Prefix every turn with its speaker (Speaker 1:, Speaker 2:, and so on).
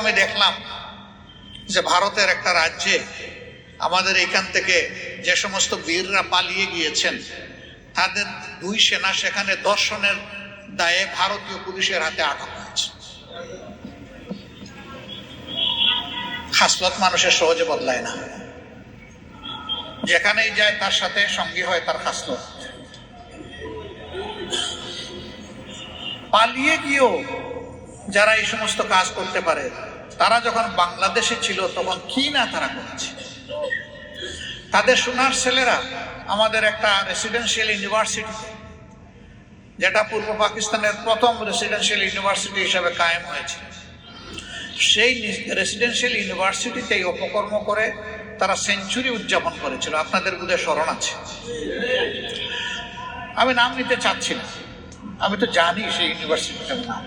Speaker 1: আমি দেখলাম যে ভারতের একটা রাজ্যে আমাদের এখান থেকে যে সমস্ত বীররা পালিয়ে গিয়েছেন তাদের দুই সেনা সেখানে ধর্ষণের দায়ে ভারতীয় পুলিশের হাতে আটক হয়েছে। খাসলত মানুষের সহজে বদলায় না, যেখানেই যায় তার সাথে সঙ্গী হয় তার খাসলত। পালিয়ে গিয়েও যারা এই সমস্ত কাজ করতে পারে, তারা যখন বাংলাদেশে ছিল তখন কি না তারা করেছে। তাদের সোনার ছেলেরা আমাদের একটা রেসিডেন্সিয়াল ইউনিভার্সিটি, যেটা পূর্ব পাকিস্তানের প্রথম রেসিডেন্সিয়াল ইউনিভার্সিটি হিসাবে কায়েম হয়েছে, সেই রেসিডেন্সিয়াল ইউনিভার্সিটিতেই অপকর্ম করে তারা সেঞ্চুরি উদযাপন করেছিল। আপনাদের বোধহয় স্মরণ আছে। আমি নাম নিতে চাচ্ছি না, আমি তো জানি সেই ইউনিভার্সিটিটার নাম।